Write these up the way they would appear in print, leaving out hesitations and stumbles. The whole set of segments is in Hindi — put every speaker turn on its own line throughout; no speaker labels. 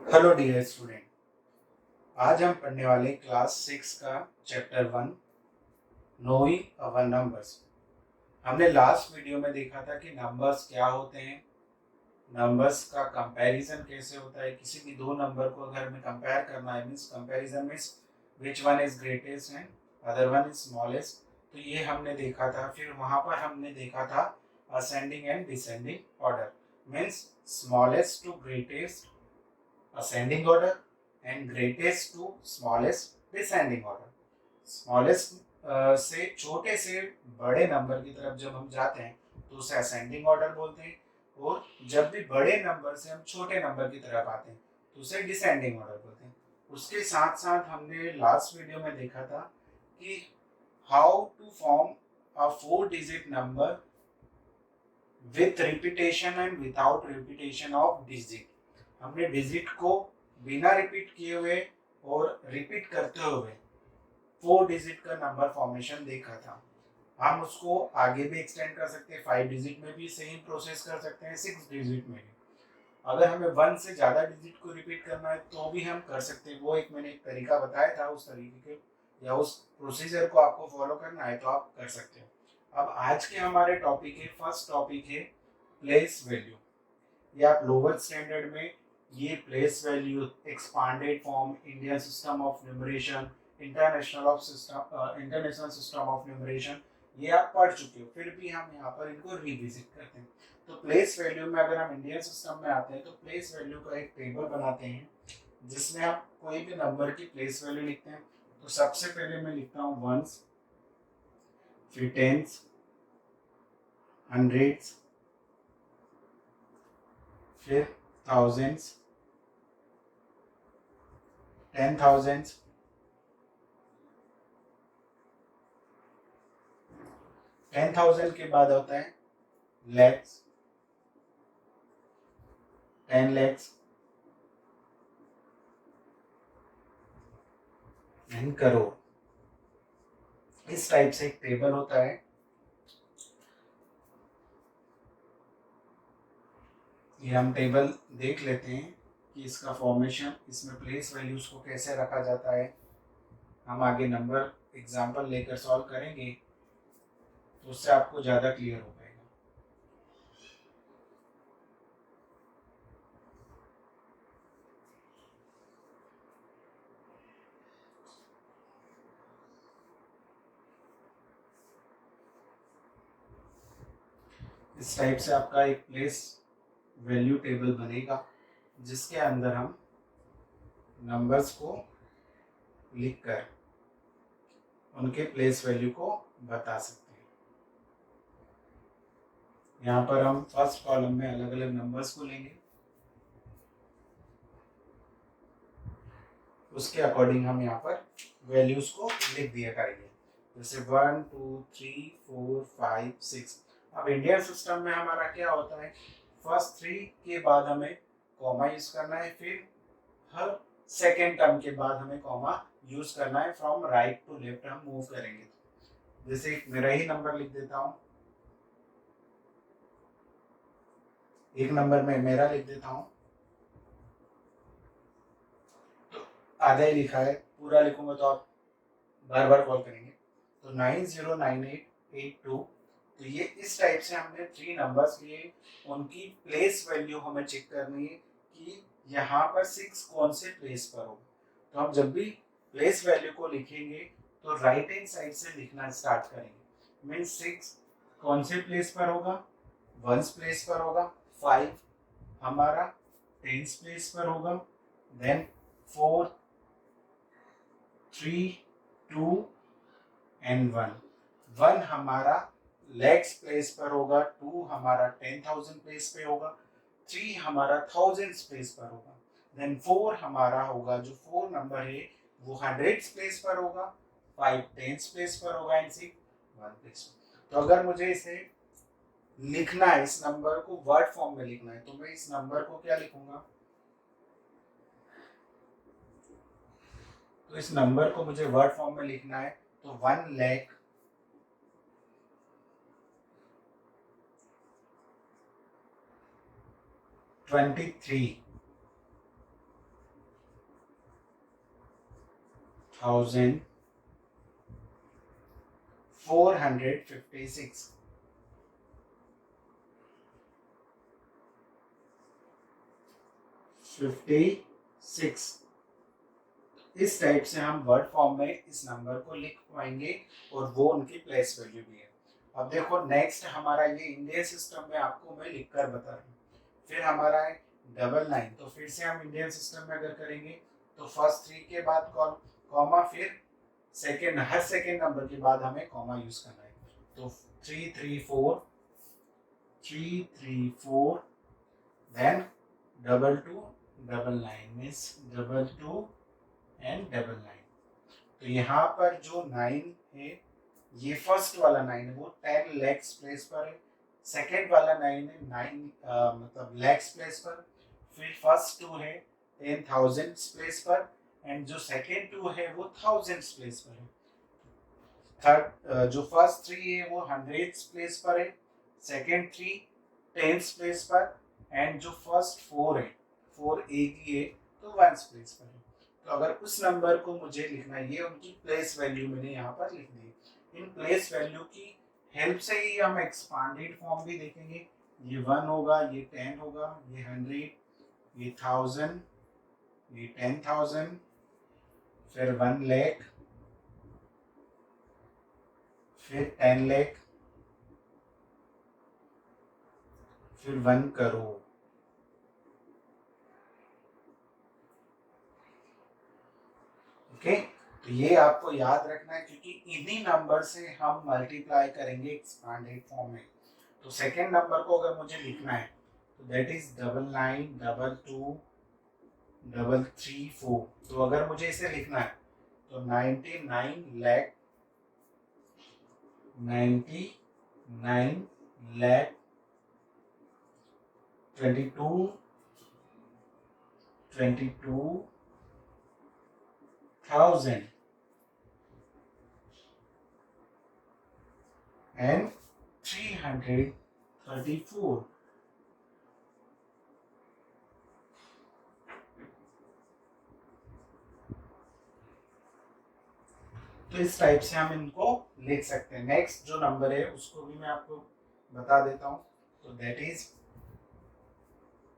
Hello dear student. आज हम पढ़ने वाले क्लास 6 का चैप्टर 1 नोइंग अवर नंबर्स। हमने लास्ट वीडियो में देखा था कि नंबर्स क्या होते हैं, नंबर्स का कंपैरिजन कैसे होता है। किसी भी दो नंबर को अगर हमें कंपेयर करना है, means comparison means which one is greatest and other one is smallest, तो ये हमने देखा था। फिर वहाँ पर हमने देखा था ascending and descending order, means smallest to greatest ascending order and greatest to smallest descending order। Smallest से छोटे से बड़े नंबर की तरफ जब हम जाते हैं तो उसे असेंडिंग ऑर्डर बोलते हैं, और जब भी बड़े नंबर से हम छोटे नंबर की तरफ आते हैं तो उसे डिसेंडिंग ऑर्डर बोलते हैं। उसके साथ साथ हमने लास्ट वीडियो में देखा था कि how to form a 4 digit number with repetition and without repetition of digit. हमने डिजिट को बिना रिपीट किए हुए और रिपीट करते हुए 4 डिजिट का नंबर फॉर्मेशन देखा था। हम उसको आगे भी एक्सटेंड कर सकते हैं, 5 डिजिट में भी सेम प्रोसेस कर सकते हैं, 6 डिजिट में भी। अगर हमें 1 से ज़्यादा डिजिट को रिपीट करना है तो भी हम कर सकते हैं। वो मैंने एक तरीका बताया था, उस तरीके के या उस प्रोसीजर को आपको फॉलो करना है तो आप कर सकते हो। अब आज के हमारे टॉपिक है, फर्स्ट टॉपिक है प्लेस वैल्यू। ये आप लोअर स्टैंडर्ड में ये place value, expanded form, Indian system of numeration, international system of numeration, ये आप पढ़ चुके हो। फिर भी हम यहाँ पर इनको रिविजिट करते हैं। तो प्लेस वैल्यू में अगर हम इंडियन सिस्टम में आते हैं तो प्लेस वैल्यू का एक टेबल बनाते हैं जिसमें आप कोई भी नंबर की प्लेस वैल्यू लिखते हैं। तो सबसे पहले मैं लिखता हूँ वंस, फिर टेंस, हंड्रेड्स, फिर थाउजेंड्स, 10,000, 10,000 के बाद होता है लैक्स, 10 lakhs एंड करोड़। इस टाइप से एक टेबल होता है। ये हम टेबल देख लेते हैं कि इसका फॉर्मेशन, इसमें प्लेस वैल्यूज को कैसे रखा जाता है। हम आगे नंबर एग्जांपल लेकर सॉल्व करेंगे तो उससे आपको ज़्यादा क्लियर हो पाएगा। इस टाइप से आपका एक प्लेस वैल्यू टेबल बनेगा जिसके अंदर हम नंबर्स को लिखकर उनके प्लेस वैल्यू को बता सकते हैं। यहाँ पर हम फर्स्ट कॉलम में अलग अलग नंबर्स को लेंगे, उसके अकॉर्डिंग हम यहाँ पर वैल्यूज को लिख दिया करेंगे। जैसे 1 2 3 4 5 6। अब इंडियन सिस्टम में हमारा क्या होता है, फर्स्ट 3 के बाद हमें कॉमा यूज करना है, फिर हर सेकेंड टर्म के बाद हमें कॉमा यूज करना है। फ्रॉम राइट टू लेफ्ट हम मूव करेंगे। जैसे मेरा ही नंबर लिख देता हूँ, एक नंबर में मेरा लिख देता हूँ, तो आधा ही लिखा है, पूरा लिखूंगा तो आप बार बार कॉल करेंगे। तो 909882। तो ये इस टाइप से हमने 3 नंबर्स लिए, उनकी प्लेस वैल्यू हमें चेक करनी है कि यहाँ पर 6 कौन से प्लेस पर होगा। तो हम जब भी प्लेस वैल्यू को लिखेंगे तो राइट हैंड साइड से लिखना स्टार्ट करेंगे। मीन्स 6 कौन से प्लेस पर होगा, वंस प्लेस पर होगा, 5 हमारा टेंस प्लेस पर होगा, देन 4 3 2 एंड 1। 1 हमारा लैक्स प्लेस पर होगा, 2 हमारा 10,000 प्लेस पे होगा, 3 हमारा थाउजेंड प्लेस पर होगा, देन 4 हमारा होगा, जो 4 नंबर है वो हंड्रेड्स प्लेस पर होगा, 5 टेंस प्लेस पर होगा एंड 6 1 प्लेस पर। तो अगर मुझे इसे लिखना है, इस नंबर को वर्ड फॉर्म में लिखना है, तो मैं इस नंबर को क्या लिखूंगा, तो इस नंबर को मुझे वर्ड फॉर्म में लिखना है तो 1,23,000 23 1456। इस टाइप से हम वर्ड फॉर्म में इस नंबर को लिख पाएंगे और वो उनकी प्लेस वैल्यू भी है। अब देखो नेक्स्ट हमारा ये इंडियन सिस्टम में आपको मैं लिख कर बता रहा हूँ। फिर हमारा है 99, तो फिर से हम इंडियन सिस्टम में अगर करेंगे तो फर्स्ट 3 के बाद कॉमा, फिर सेकेंड, हर सेकेंड नंबर के बाद हमें कॉमा यूज करना है। तो 334 देन 2299 मीन्स 22 एंड 99। तो यहाँ पर जो 9 है, ये फर्स्ट वाला 9 है वो 10 लैक्स प्लेस पर है। सेकेंड वाला 9 है 9 मतलब लैक्स प्लेस पर। फिर फर्स्ट 2 है 10,000 प्लेस पर, एंड जो सेकेंड 2 है वो 1000 प्लेस पर है। थर्ड जो फर्स्ट 3 है वो 100 प्लेस पर है, सेकेंड 3 10 प्लेस पर, एंड जो फर्स्ट 4 है 4 एक ही है तो 1 प्लेस पर है। तो अगर उस नंबर को मुझे लिखना है, ये उनकी प्लेस वैल्यू मैंने यहाँ पर लिख दी। इन प्लेस वैल्यू की हेल्प से ही हम एक्सपांडेड फॉर्म भी देखेंगे। ये 1 होगा, ये 10 होगा, ये 100, ये 1000, ये 10,000, फिर 1 लाख, फिर 10 लाख, फिर 1 करोड़। ओके, तो ये आपको याद रखना है क्योंकि इन्हीं नंबर से हम मल्टीप्लाई करेंगे एक्सपांडेड फॉर्म में। तो सेकेंड नंबर को अगर मुझे लिखना है तो दैट इज 992234। तो अगर मुझे इसे लिखना है तो 99 लाख 22,000 and 334। तो इस टाइप से हम इनको लिख सकते हैं। नेक्स्ट जो नंबर है उसको भी मैं आपको बता देता हूँ। तो दैट इज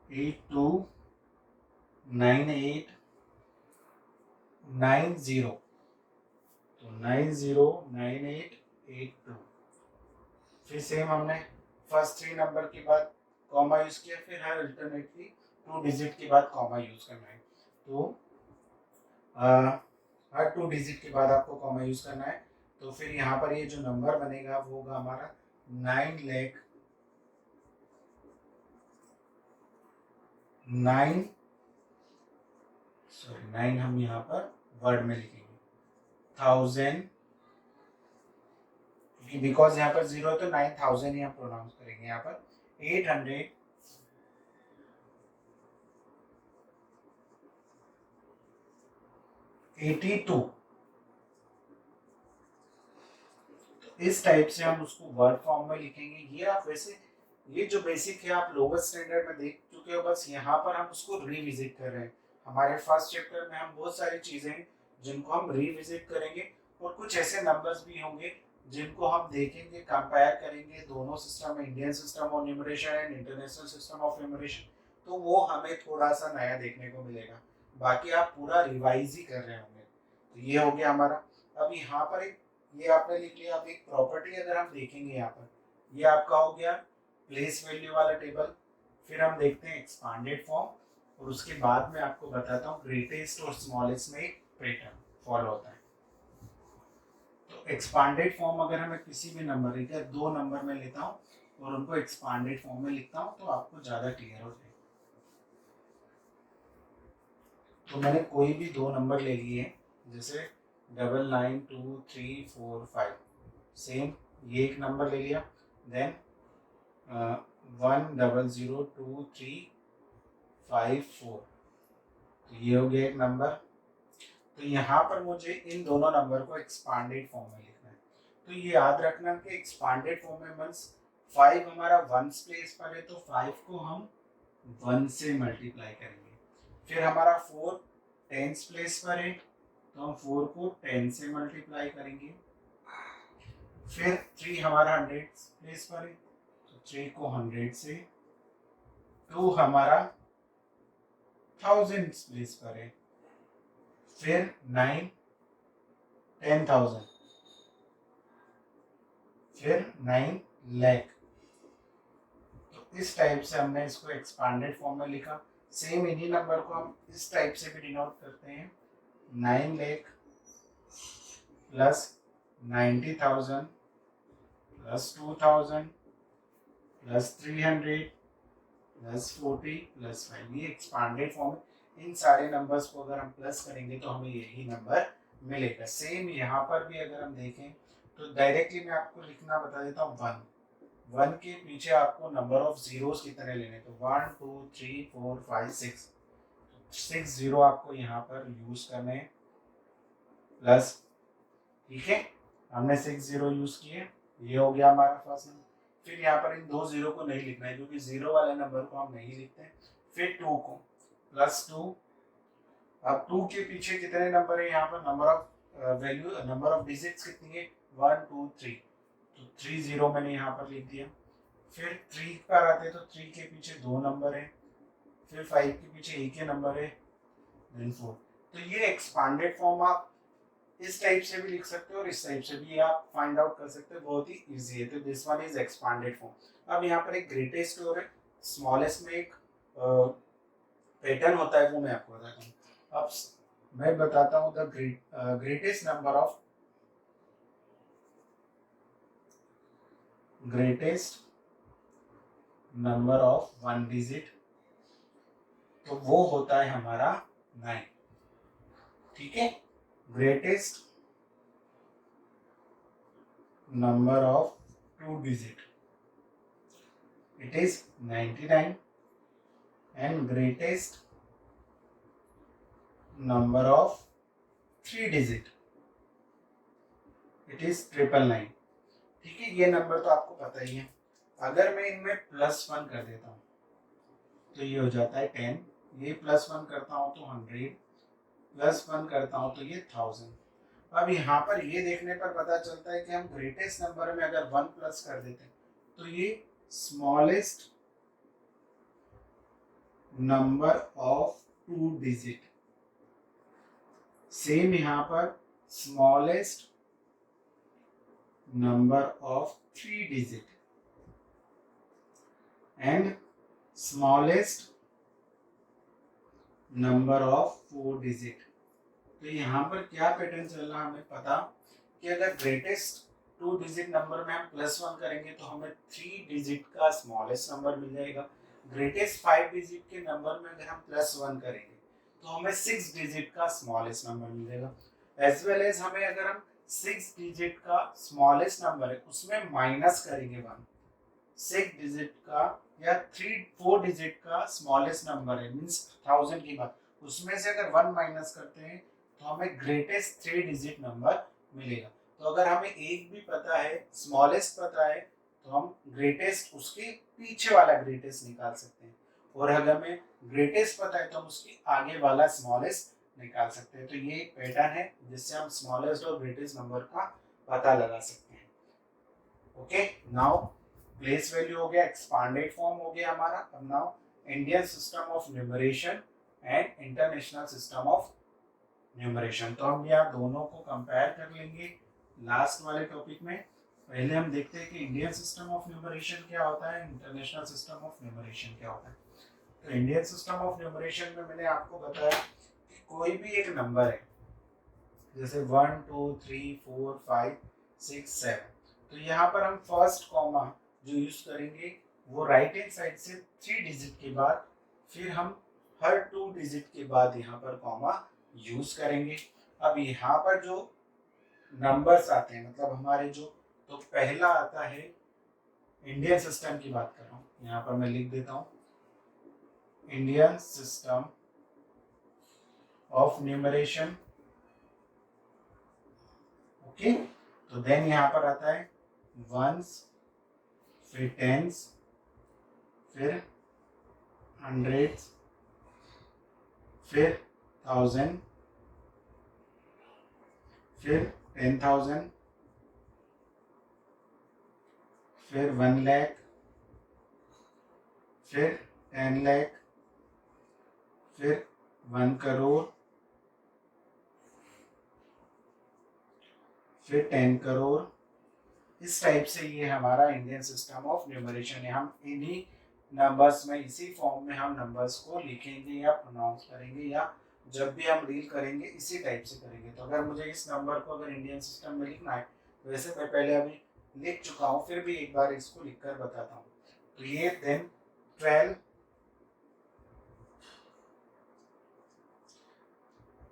829890। तो 909882। फिर सेम हमने फर्स्ट 3 नंबर के बाद कॉमा यूज किया, फिर हर अल्टरनेटली 2 डिजिट के बाद कॉमा यूज करना है। तो हर 2 डिजिट के बाद आपको कॉमा यूज करना है। तो फिर यहाँ पर ये जो नंबर बनेगा वो होगा हमारा 9 हम यहाँ पर वर्ड में लिखेंगे 1000, बिकॉज यहाँ पर 0 है तो 9000 ही हम प्रोनाउंस करेंगे। यहाँ पर 882। इस टाइप से हम उसको वर्ड फॉर्म में लिखेंगे। ये आप वैसे ये जो बेसिक है आप लोअर स्टैंडर्ड में देख चुके हो, बस यहाँ पर हम उसको रिविजिट कर रहे हैं। हमारे फर्स्ट चैप्टर में हम बहुत सारी चीजें हैं जिनको हम रिविजिट करेंगे, और कुछ ऐसे नंबर्स भी होंगे जिनको हम देखेंगे, कंपेयर करेंगे दोनों सिस्टम में, Indian system of numeration and international system of numeration. तो वो हमें थोड़ा सा नया देखने को मिलेगा। बाकी आप पूरा रिवाइज ही कर रहे होंगे। तो ये हो गया हमारा। अब यहाँ पर एक ये आपने लिख लिया। अब एक प्रॉपर्टी अगर हम देखेंगे यहाँ पर, ये आपका हो गया प्लेस वैल्यू वाला टेबल। फिर हम देखते हैं एक्सपांडेड फॉर्म, और उसके बाद में आपको बताता हूँ ग्रेटेस्ट और स्मॉलेस्ट में एक पैटर्न फॉलो होता है। तो एक्सपांडेड फॉर्म अगर हमें किसी भी नंबर लेकर 2 नंबर में लेता हूँ और उनको एक्सपांडेड फॉर्म में लिखता हूँ तो आपको ज़्यादा क्लियर हो जाएगा। तो मैंने कोई भी 2 नंबर ले लिए, जैसे 992345, सेम ये एक नंबर ले लिया। देन 1002354, तो ये हो गया एक नंबर। तो यहाँ पर मुझे इन दोनों नंबर को एक्सपांडेड फॉर्म में लिखना है। तो ये याद रखना कि एक्सपांडेड फॉर्म में मींस 5 हमारा 1 प्लेस पर है तो 5 को हम 1 से मल्टीप्लाई करेंगे। फिर हमारा 4 10 प्लेस पर है तो हम 4 को 10 से मल्टीप्लाई करेंगे। फिर 3 हमारा 100 प्लेस पर है, तो 3 को 100 से, 2 हमारा 1000 प्लेस पर है, फिर 9 10,000, फिर 9 लाख। तो इस टाइप से हमने इसको एक्सपांडेड फॉर्म में लिखा। सेम इन्हीं नंबर को हम इस टाइप से भी डिनोट करते हैं, 9 lakh plus 90,000 plus 2,000 plus 300 plus 40 plus 5। ये एक्सपांडेड फॉर्म है। इन सारे नंबर्स को अगर हम प्लस करेंगे तो हमें यही नंबर मिलेगा। सेम यहाँ पर भी अगर हम देखें तो डायरेक्टली मैं आपको लिखना बता देता हूँ, 1 के पीछे आपको नंबर ऑफ जीरोस कितने लेने, तो 1 2 3 4 5 6 जीरो आपको यहाँ पर यूज करने हैं, प्लस, ठीक है, हमने 6 जीरो यूज किए, ये हो गया हमारा फर्स्ट नंबर। फिर यहाँ पर इन 2 जीरो को नहीं लिखना है क्योंकि जीरो वाले नंबर को हम नहीं लिखते। फिर 2 को प्लस 2, अब 2 के पीछे कितने नंबर है, यहाँ पर number of value, number of digits कितनी है, 1 2 3, तो 3 जीरो मैंने यहाँ पर लिख दिया। फिर 3 पर आते हैं तो 3 के पीछे 2 नंबर है, फिर 5 के पीछे एक ही नंबर है, देन 4। तो ये एक्सपांडेड फॉर्म आप इस टाइप से भी लिख सकते हो और इस टाइप से भी आप फाइंड आउट कर सकते हो, बहुत ही इजी है। तो this one is expanded form. अब यहाँ पर एक ग्रेटेस्ट और एक स्मॉलेस्ट में एक पैटर्न होता है, वो मैं आपको बताता हूँ। अब मैं बताता हूँ the greatest number of one digit, तो वो होता है हमारा 9, ठीक है। Greatest number of 2 digit, it is 99, and greatest number of 3 digit, it is 999, ठीक है। ये नंबर तो आपको पता ही है। अगर मैं इनमें +1 कर देता हूँ तो ये हो जाता है 10, ये +1 करता हूँ तो 100, +1 करता हूँ तो ये 1000। अब यहाँ पर ये देखने पर पता चलता है कि हम ग्रेटेस्ट नंबर में अगर 1 प्लस कर देते हैं तो ये smallest number of 2 digit, same यहाँ पर smallest number of 3 digit and smallest number of 4 digit. तो यहाँ पर क्या पैटर्न चल रहा है हमें पता कि अगर ग्रेटेस्ट 2 डिजिट नंबर में हम +1 करेंगे तो हमें 3 डिजिट का स्मॉलेस्ट नंबर मिल जाएगा। ग्रेटेस्ट 5 डिजिट के नंबर में अगर हम +1 करेंगे तो हमें 6 डिजिट का स्मॉलेस्ट नंबर मिल जाएगा। एज वेल एज हमें अगर हम 6 डिजिट का स्मॉलेस्ट नंबर है उसमें माइनस करेंगे 1, 6 डिजिट का या 4 डिजिट का स्मॉलेस्ट नंबर है मींस 1000 की बात, उसमें से अगर 1 माइनस करते हैं तो हमें ग्रेटेस्ट 3 डिजिट नंबर मिलेगा। तो अगर हमें एक भी पता है, स्मॉलेस्ट पता है, तो हम ग्रेटेस्ट उसके पीछे वाला ग्रेटेस्ट निकाल सकते हैं, और अगर हमें ग्रेटेस्ट पता है तो हम उसके आगे वाला स्मॉलेस्ट निकाल सकते हैं। तो ये एक पैटर्न है जिससे हम स्मॉलेस्ट और ग्रेटेस्ट नंबर का पता लगा सकते हैं। ओके, नाउ प्लेस वैल्यू हो गया, एक्सपांडेड फॉर्म हो गया हमारा। अब now Indian system of numeration and international system of numeration. तो हम यहाँ दोनों को कंपेयर कर लेंगे लास्ट वाले टॉपिक में। पहले हम देखते हैं कि इंडियन सिस्टम ऑफ न्यूमरेशन क्या होता है, इंटरनेशनल सिस्टम ऑफ न्यूमरेशन क्या होता है। तो इंडियन सिस्टम ऑफ न्यूमरेशन में मैंने आपको बताया कि कोई भी एक नंबर है, जैसे 1 2 3 4 5 6 7, तो यहाँ पर हम फर्स्ट कॉमा जो यूज करेंगे वो राइट हैंड साइड से 3 डिजिट के बाद, फिर हम हर 2 डिजिट के बाद यहाँ पर कॉमा यूज करेंगे। अब यहाँ पर जो नंबर्स आते हैं, मतलब हमारे जो, तो पहला आता है, इंडियन सिस्टम की बात कर रहा हूँ, यहाँ पर मैं लिख देता हूँ Indian system of numeration. Okay, तो देन यहाँ पर आता है वंस, फिर टेंस, फिर हंड्रेड्स, फिर 1000, फिर 10,000, फिर 1 लाख, फिर 10 लाख, फिर 1 करोड़, फिर 10 करोड़। इस टाइप से ये हमारा इंडियन सिस्टम ऑफ न्यूमरेशन है। हम इन्हीं नंबर्स में, इसी फॉर्म में हम नंबर्स को लिखेंगे या प्रोनाउंस करेंगे, या जब भी हम रीड करेंगे इसी टाइप से करेंगे। तो अगर मुझे इस नंबर को अगर इंडियन सिस्टम में लिखना है, वैसे मैं पहले अभी लिख चुका हूँ, फिर भी एक बार इसको लिख कर बताता हूँ। तो ये देन 12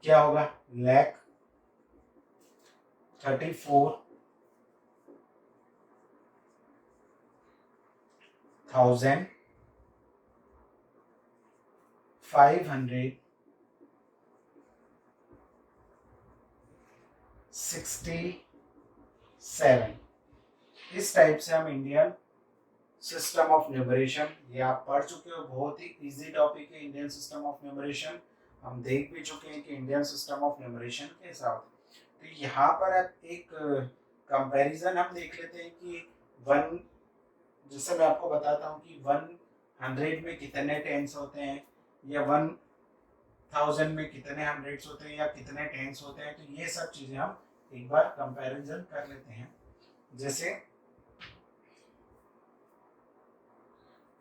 क्या होगा, लाख, 34,567, इस टाइप से हम इंडियन सिस्टम ऑफ न्यूमरेशन, ये आप पढ़ चुके हो, बहुत ही इजी टॉपिक है इंडियन सिस्टम ऑफ न्यूमरेशन। हम देख भी चुके हैं कि इंडियन सिस्टम ऑफ न्यूमरेशन कैसा होता है। तो यहाँ पर अब एक कंपैरिजन हम देख लेते हैं कि वन, जैसे मैं आपको बताता हूँ कि 100 में कितने टेंस होते हैं, या 1000 में कितने हंड्रेड्स होते हैं, या कितने टेंस होते हैं। तो ये सब चीज़ें हम एक बार कंपैरिजन कर लेते हैं। जैसे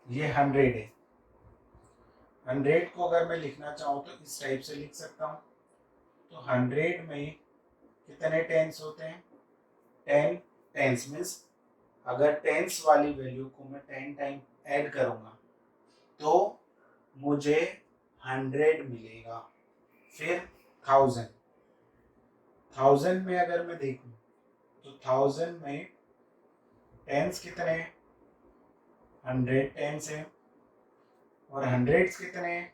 ये 100 है, 100 को अगर मैं लिखना चाहूँ तो इस टाइप से लिख सकता हूँ। तो 100 में कितने टेंस होते हैं, 10 टेंस। मीन्स अगर टेंस वाली वैल्यू को मैं 10 टाइम ऐड करूँगा तो मुझे 100 मिलेगा। फिर 1000 में अगर मैं देखूँ तो 1000 में टेंस कितने हैं, 100 टेंस है, और हंड्रेड्स कितने हैं,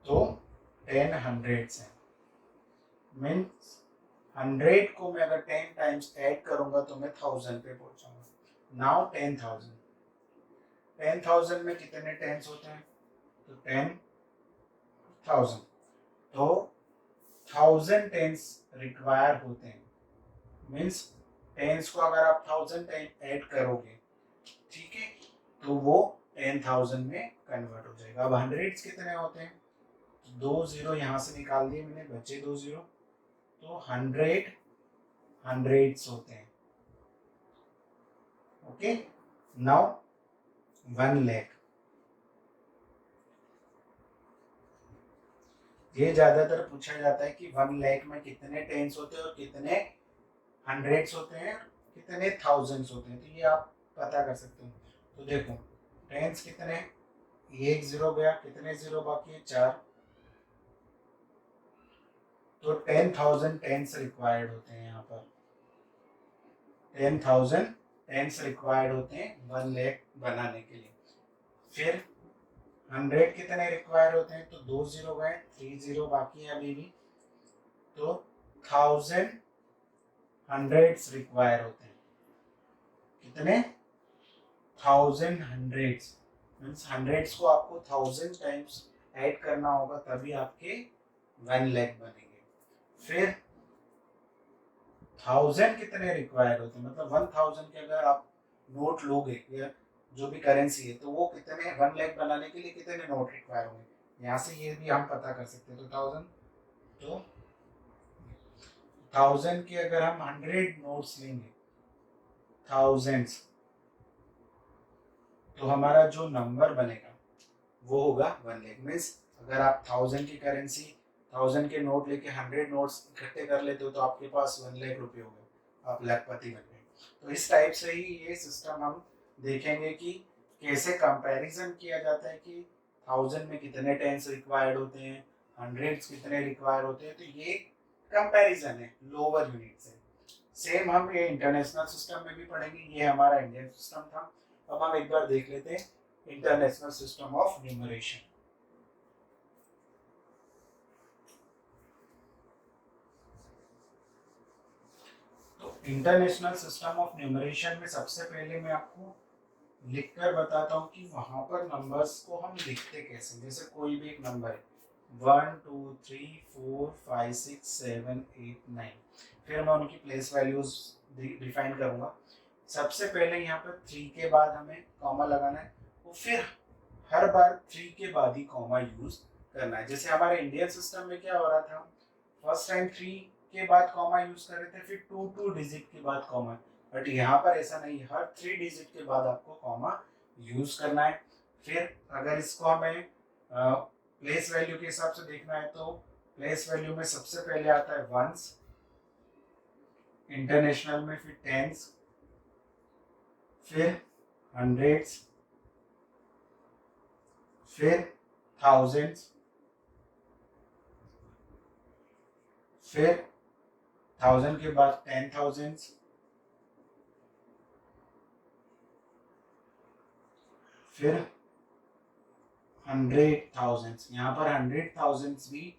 तो 10 हंड्रेड्स हैं। मीन्स 100 को मैं अगर 10 टाइम्स ऐड करूंगा तो मैं 1000 पे पहुंचाऊंगा। नाउ 10,000, 10,000 में कितने टेंस होते हैं, तो 10,000, तो 1000 टेंस रिक्वायर होते हैं। मीन्स टेंस को अगर आप 1000 टाइम ऐड करोगे, ठीक है, तो वो 10,000 में कन्वर्ट हो जाएगा। अब हंड्रेड्स कितने होते हैं, 2 जीरो यहाँ से निकाल दिए मैंने, बचे 2 जीरो, तो 100 हंड्रेड्स होते हैं। ओके, नाउ 1 लाख, ये ज्यादातर पूछा जाता है कि 1 लाख में कितने टेंस होते हैं और कितने हंड्रेड्स होते हैं, कितने थाउजेंड्स होते हैं। तो ये आप पता कर सकते हो। तो देखो टेंस कितने, एक जीरो गया, कितने जीरो बाकी है, 4। तो 10,000 टेंस रिक्वायर्ड होते हैं। यहाँ पर 10,000 टेंस रिक्वायर्ड होते हैं 1 लाख बनाने के लिए। फिर 100 कितने रिक्वायर होते हैं, तो 2 जीरो गए, 3 जीरो बाकी है अभी भी, तो 1000 हंड्रेड्स रिक्वायर होते हैं। कितने, 1000 हंड्रेड्स। मीन्स हंड्रेड्स को आपको 1000 टाइम्स ऐड करना होगा, तभी आपके 1 लाख बनेंगे। फिर 1000 कितने रिक्वायर होते हैं, मतलब 1000 के अगर आप नोट लोगे या जो भी करेंसी है, तो वो कितने, 1 लाख बनाने के लिए कितने नोट रिक्वायर होंगे, यहाँ से ये भी हम पता कर सकते हैं। तो 1000, तो 1000 के अगर हम 100 नोट्स लेंगे, थाउजेंड्स, तो हमारा जो नंबर बनेगा वो होगा 1 लाख। मीन्स अगर आप 1000 की करेंसी, 1000 के नोट लेके 100 नोट्स इकट्ठे कर लेते हो, तो आपके पास 1 लाख रुपए हो गए, आप लखपति बन गए। तो इस टाइप से ही ये सिस्टम हम देखेंगे कि कैसे कंपैरिजन किया जाता है कि 1000 में कितने टेंस रिक्वायर्ड होते हैं, हंड्रेड्स कितने रिक्वायर होते हैं। तो ये कंपैरिजन है लोअर यूनिट से। सेम हम ये इंटरनेशनल सिस्टम में भी पढ़ेंगे। ये हमारा इंडियन सिस्टम था। अब हम एक बार देख लेते हैं इंटरनेशनल सिस्टम ऑफ न्यूमरेशन। तो इंटरनेशनल सिस्टम ऑफ न्यूमरेशन में सबसे पहले मैं आपको लिखकर बताता हूँ कि वहां पर नंबर्स को हम लिखते कैसे। जैसे कोई भी एक नंबर है, 1 2 3 4 5 6 7 8 9। फिर मैं उनकी प्लेस वैल्यूज डिफाइन करूंगा। सबसे पहले यहाँ पर 3 के बाद हमें कॉमा लगाना है, और फिर हर बार 3 के बाद ही कॉमा यूज करना है। जैसे हमारे इंडियन सिस्टम में क्या हो रहा था, फर्स्ट टाइम 3 के बाद कॉमा यूज कर रहे थे, फिर 2 डिजिट के बाद कॉमा। बट यहाँ पर ऐसा नहीं, हर 3 डिजिट के बाद आपको कॉमा यूज करना है। फिर अगर इसको हमें प्लेस वैल्यू के हिसाब से देखना है, तो प्लेस वैल्यू में सबसे पहले आता है वंस, इंटरनेशनल में फिर टेंस, फिर हंड्रेड्स, फिर थाउजेंड्स, फिर 1000 के बाद 10,000, फिर 100,000। यहाँ पर 100,000 भी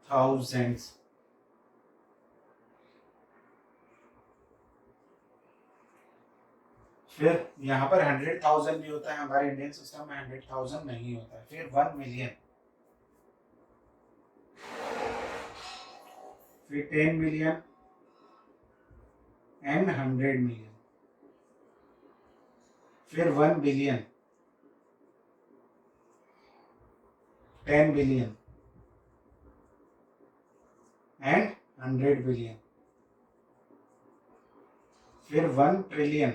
थाउजेंड्स, फिर यहाँ पर 100,000 भी होता है, हमारे इंडियन सिस्टम में 100,000 नहीं होता है। फिर 1 मिलियन, फिर 10 मिलियन एंड 100 मिलियन, फिर 1 बिलियन, 10 बिलियन एंड 100 बिलियन, फिर 1 ट्रिलियन।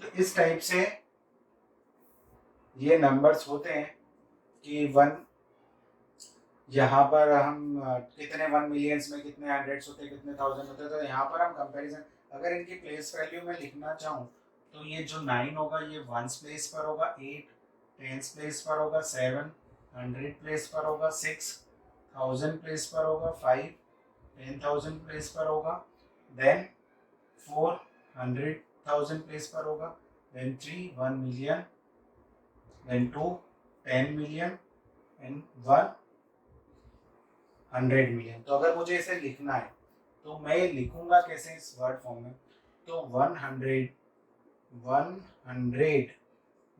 तो इस टाइप से ये नंबर्स होते हैं कि 1, यहाँ पर हम कितने 1 मिलियंस में कितने हंड्रेड्स होते हैं, कितने थाउजेंड होते हैं। तो यहाँ पर हम कंपैरिजन, अगर इनकी प्लेस वैल्यू में लिखना चाहूँ, तो ये जो 9 होगा ये 1s प्लेस पर होगा, 8 10s प्लेस पर होगा, 7 100 प्लेस पर होगा, 6 1000 प्लेस पर होगा, 5 10,000 प्लेस पर होगा, देन 4 100,000 प्लेस पर होगा, then 3 1 million, then 2 10 million and 1 100 million. तो अगर मुझे इसे लिखना है तो मैं लिखूंगा कैसे इस वर्ड फॉर्म में, तो 100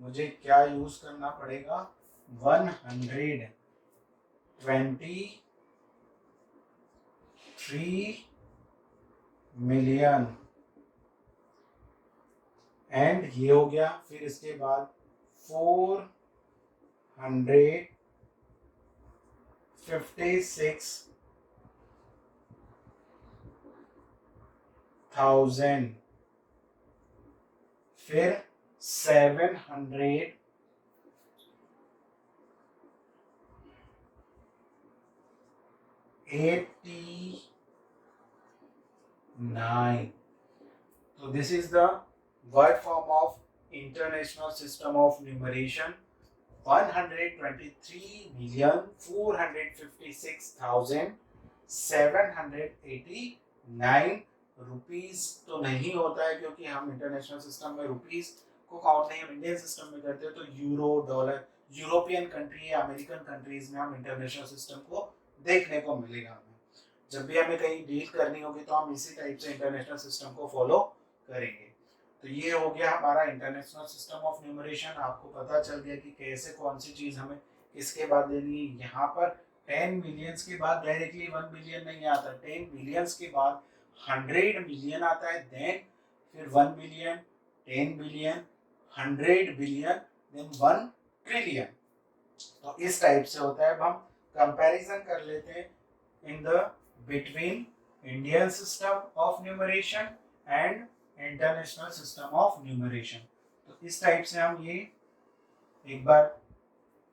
मुझे क्या यूज करना पड़ेगा, 123 मिलियन एंड ये हो गया। फिर इसके बाद 456,000, फिर 789। So this is the word form of International System of Numeration. 123,456,789 rupees तो नहीं होता है, क्योंकि हम इंटरनेशनल सिस्टम में रुपीज को काउंट नहीं, हम इंडियन सिस्टम में करते हैं। तो यूरो, डॉलर, यूरोपियन कंट्री या अमेरिकन कंट्रीज में हम इंटरनेशनल सिस्टम को देखने को मिलेगा। हमें जब भी हमें कहीं डील करनी होगी तो हम इसी टाइप से इंटरनेशनल सिस्टम को फॉलो करेंगे। तो ये हो गया हमारा इंटरनेशनल सिस्टम ऑफ न्यूमरेशन। आपको पता चल गया कि कैसे कौन सी चीज हमें किसके बाद देनी है। यहाँ पर 10 मिलियंस के बाद डायरेक्टली 1 बिलियन नहीं आता, 10 बिलियंस के बाद 100 मिलियन आता है, देन फिर 1 billion, 10 billion, 100 billion, then 1 trillion. तो इस टाइप से होता है। अब हम कंपैरिजन कर लेते हैं in the between Indian system of numeration and international system of numeration. तो इस टाइप से हम ये एक बार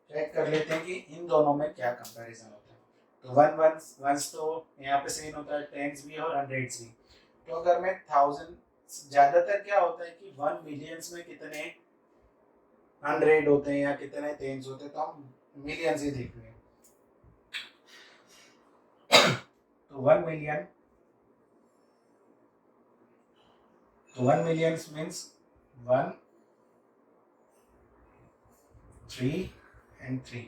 चेक कर लेते हैं कि इन दोनों में क्या कंपैरिजन होता है। तो वंस तो यहाँ पे सेम होता है, टेंस भी और हंड्रेड्स भी। तो अगर मैं 1000, ज्यादातर क्या होता है कि 1 मिलियंस में कितने 100 होते हैं या कितने टेंस होते हैं, तो हम मिलियंस ही देखेंगे। तो 1 मिलियन, तो 1 मिलियन मीन्स 1 3 एंड 3,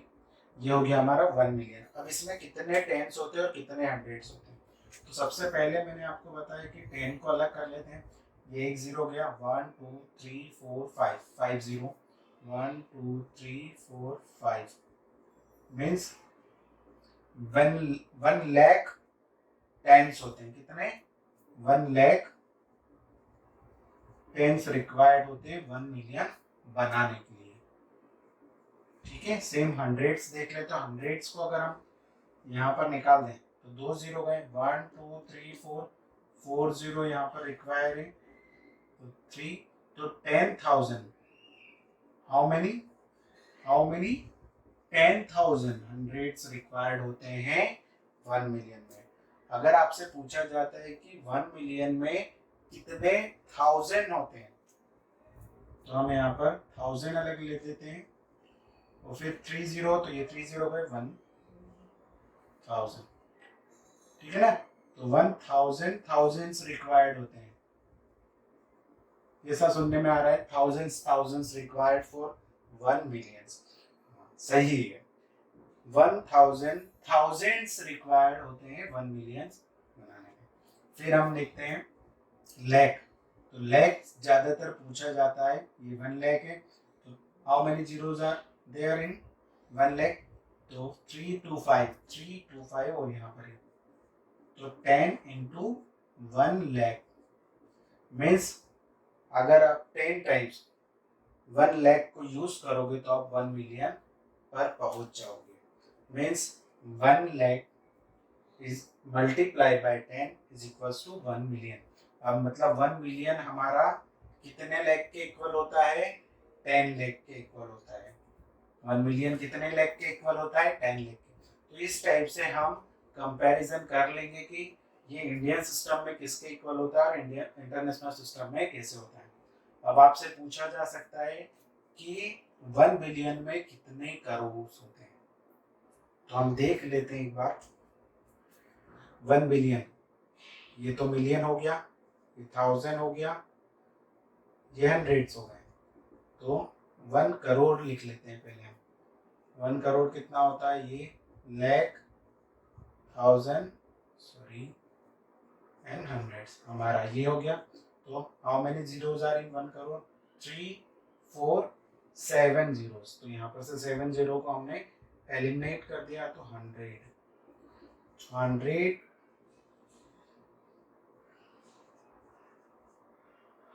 ये हो गया हमारा 1 मिलियन। अब इसमें कितने टेंस होते हैं और कितने हंड्रेड्स होते हैं। तो सबसे पहले मैंने आपको बताया कि 10 को अलग कर लेते हैं। ये एक जीरो गया, 1 2 3 4 5, 5 जीरो, 1 2 3 4 5 मीन्स 1 लाख टेंस होते हैं। कितने? 1 लाख टेंस रिक्वायर्ड होते हैं 1 मिलियन बनाने के लिए। ठीक है, सेम हंड्रेड्स देख ले, तो हंड्रेड्स को अगर हम यहाँ पर निकाल दें तो 2 जीरो गए, 1 2 3 4, 4 जीरो यहाँ पर रिक्वायर है, तो 3, तो 10,000, हाउ मेनी 10,000 हंड्रेड्स रिक्वायर्ड होते हैं 1 मिलियन में। अगर आपसे पूछा जाता है कि 1 मिलियन में कितने थाउजेंड होते हैं, तो हम यहाँ पर 1000 अलग ले देते हैं, और फिर 3 जीरो, तो ये 3 जीरो गए, 1000, ठीक है ना। तो 1000 थाउजेंड्स रिक्वायर्ड होते हैं, ऐसा सुनने में आ रहा है, थाउजेंड्स रिक्वायर्ड फॉर 1 मिलियन। सही है, 1000 थाउजेंड्स रिक्वायर्ड होते हैं 1 मिलियन बनाने में। फिर हम देखते हैं लैख, तो लैख ज्यादातर पूछा जाता है, ये 1 लाख है, तो how many zeros are there in 1 lakh, तो 325 और यहाँ पर है, तो 10 इंटू 1 लाख मीन्स अगर आप 10 टाइम्स 1 लाख को यूज करोगे तो आप 1 मिलियन पर पहुंच जाओगे। Means 1 lakh is multiply by 10 is equals to 1 million. अब मतलब 1 मिलियन हमारा कितने लाख के इक्वल होता है? 10 लाख के इक्वल होता है। 1 मिलियन कितने लाख के इक्वल होता है? 10 लाख के। तो इस टाइप से हम कंपैरिजन कर लेंगे कि ये इंडियन सिस्टम में किसके इक्वल होता है और इंडियन इंटरनेशनल सिस्टम में कैसे होता है। अब आपसे पूछा जा सकता है कि 1 बिलियन में कितने करोड़ होते हैं, तो हम देख लेते हैं एक बार। 1 बिलियन, ये तो मिलियन हो गया, ये 1000 हो गया, ये हंड्रेड्स हो गए, तो 1 करोड़ लिख लेते हैं पहले हम। 1 करोड़ कितना होता है? ये lakh, thousand, sorry, and hundreds, हमारा ये हो गया। तो how many zeros are in 1 crore? 3 4 7 zeros, तो यहाँ पर से 7 जीरो को हमने एलिमिनेट कर दिया, तो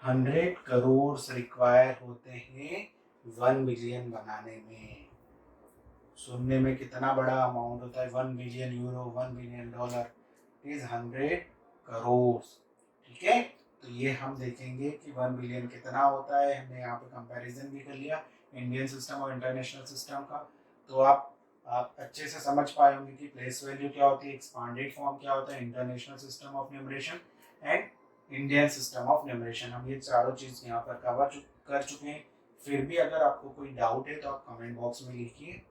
100 करोड़ रिक्वायर होते हैं 1 मिलियन बनाने में। सुनने में कितना बड़ा अमाउंट होता है, 1 billion euro, 1 billion dollar is 100 crore. ठीक है, तो ये हम देखेंगे कि 1 बिलियन कितना होता है। हमने यहाँ पे कंपैरिजन भी कर लिया इंडियन सिस्टम और इंटरनेशनल सिस्टम का। तो आप अच्छे से समझ पाए होंगे कि प्लेस वैल्यू क्या होती है, एक्सपांडेड फॉर्म क्या होता है, international system of numeration and Indian system of numeration. हम ये चारों चीज़ यहाँ पर कवर कर चुके हैं। फिर भी अगर आपको कोई डाउट है तो आप कमेंट बॉक्स में लिखिए।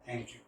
Thank you.